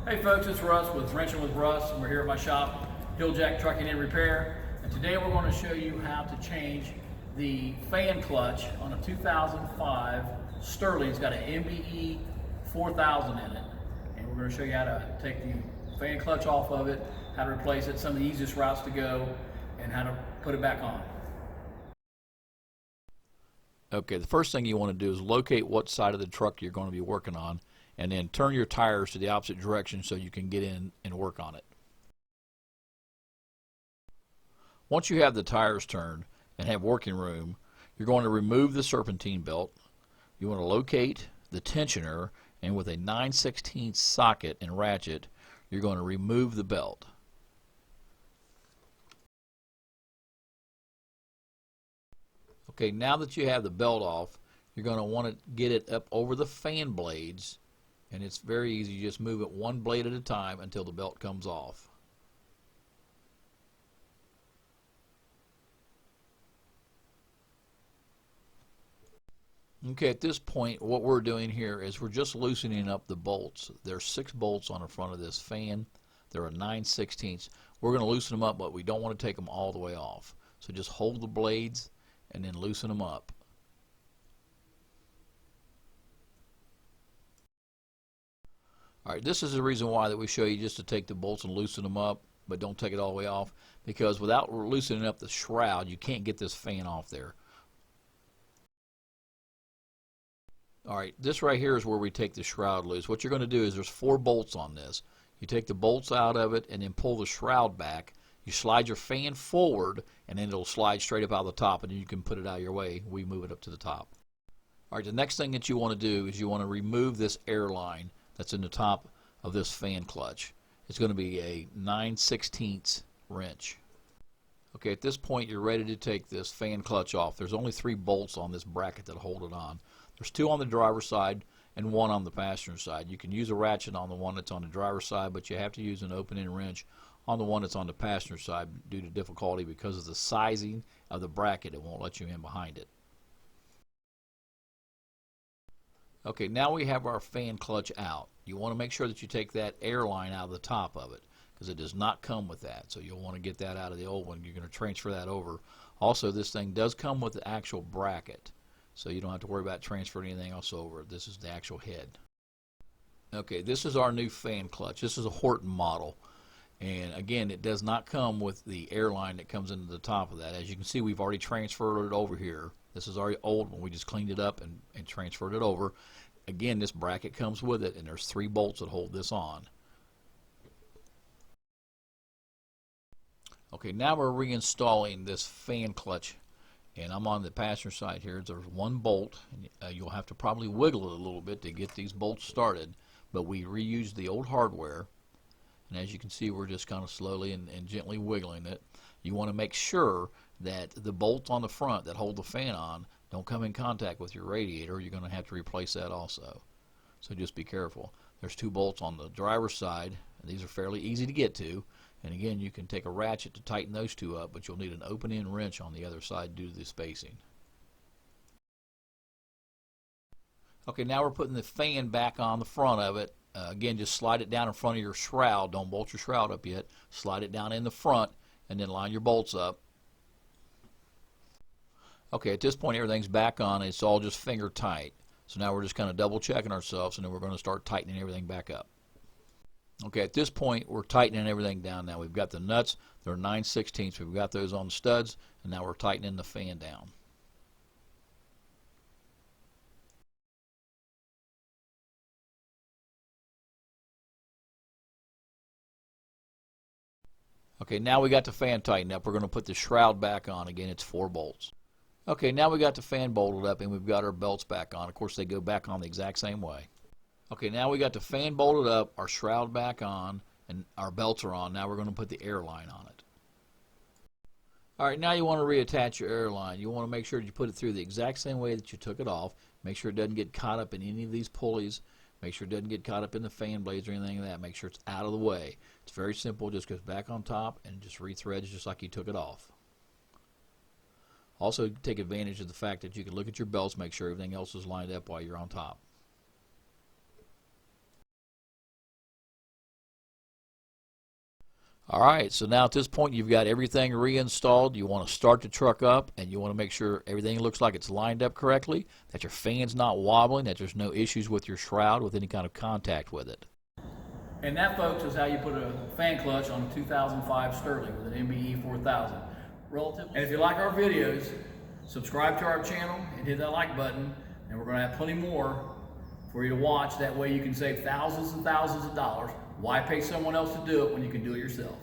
Hey folks, it's Russ with Wrenching with Russ, and we're here at my shop, Hilljack Trucking and Repair. And today we're going to show you how to change the fan clutch on a 2005 Sterling. It's got an MBE 4000 in it. And we're going to show you how to take the fan clutch off of it, how to replace it, some of the easiest routes to go, and how to put it back on. Okay, the first thing you want to do is locate what side of the truck you're going to be working on, and then turn your tires to the opposite direction so you can get in and work on it. Once you have the tires turned and have working room, you're going to remove the serpentine belt. You want to locate the tensioner, and with a 9/16 socket and ratchet, you're going to remove the belt. Okay, now that you have the belt off, you're going to want to get it up over the fan blades, and it's very easy. You just move it one blade at a time until the belt comes off. Okay, at this point what we're doing here is we're just loosening up the bolts. There's 6 bolts on the front of this fan. They're a 9/16. We're going to loosen them up, but we don't want to take them all the way off. So just hold the blades and then loosen them up. Alright, this is the reason why that we show you just to take the bolts and loosen them up, but don't take it all the way off, because without loosening up the shroud, you can't get this fan off there. Alright, this right here is where we take the shroud loose. What you're going to do is there's 4 bolts on this. You take the bolts out of it and then pull the shroud back. You slide your fan forward, and then it'll slide straight up out of the top, and then you can put it out of your way. We move it up to the top. Alright, the next thing that you want to do is you want to remove this air line that's in the top of this fan clutch. It's going to be a 9/16 wrench. Okay, at this point you're ready to take this fan clutch off. There's only 3 bolts on this bracket that hold it on. There's 2 on the driver's side and 1 on the passenger side. You can use a ratchet on the one that's on the driver's side, but you have to use an open-end wrench on the one that's on the passenger side due to difficulty because of the sizing of the bracket. It won't let you in behind it. Okay, now we have our fan clutch out. You want to make sure that you take that air line out of the top of it, because it does not come with that. So you'll want to get that out of the old one. You're going to transfer that over. Also, this thing does come with the actual bracket, so you don't have to worry about transferring anything else over. This is the actual head. Okay, this is our new fan clutch. This is a Horton model. And again, it does not come with the airline that comes into the top of that. As you can see, we've already transferred it over here. This is our old one. We just cleaned it up and transferred it over. Again, this bracket comes with it, and there's 3 bolts that hold this on. Okay, now we're reinstalling this fan clutch, and I'm on the passenger side here. There's 1 bolt, and you'll have to probably wiggle it a little bit to get these bolts started, but we reused the old hardware. And as you can see, we're just kind of slowly and gently wiggling it. You want to make sure that the bolts on the front that hold the fan on don't come in contact with your radiator. You're going to have to replace that also. So just be careful. There's 2 bolts on the driver's side, and these are fairly easy to get to. And again, you can take a ratchet to tighten those 2 up, but you'll need an open-end wrench on the other side due to the spacing. Okay, now we're putting the fan back on the front of it. Again, just slide it down in front of your shroud. Don't bolt your shroud up yet. Slide it down in the front and then line your bolts up. Okay, at this point everything's back on. It's all just finger tight. So now we're just kind of double checking ourselves, and then we're going to start tightening everything back up. Okay, at this point we're tightening everything down now. We've got the nuts. They're 9/16. We've got those on the studs, and now we're tightening the fan down. Okay, now we got the fan tightened up. We're going to put the shroud back on. Again, it's 4 bolts. Okay, now we got the fan bolted up, and we've got our belts back on. Of course, they go back on the exact same way. Okay, now we got the fan bolted up, our shroud back on, and our belts are on. Now we're going to put the air line on it. Alright, now you want to reattach your air line. You want to make sure that you put it through the exact same way that you took it off. Make sure it doesn't get caught up in any of these pulleys. Make sure it doesn't get caught up in the fan blades or anything like that. Make sure it's out of the way. It's very simple. Just goes back on top and just rethreads just like you took it off. Also, take advantage of the fact that you can look at your belts, make sure everything else is lined up while you're on top. All right, so now at this point you've got everything reinstalled. You want to start the truck up and you want to make sure everything looks like it's lined up correctly, that your fan's not wobbling, that there's no issues with your shroud with any kind of contact with it. And that, folks, is how you put a fan clutch on a 2005 Sterling with an MBE 4000. And if you like our videos, subscribe to our channel and hit that like button, and we're going to have plenty more for you to watch. That way you can save thousands and thousands of dollars. Why pay someone else to do it when you can do it yourself?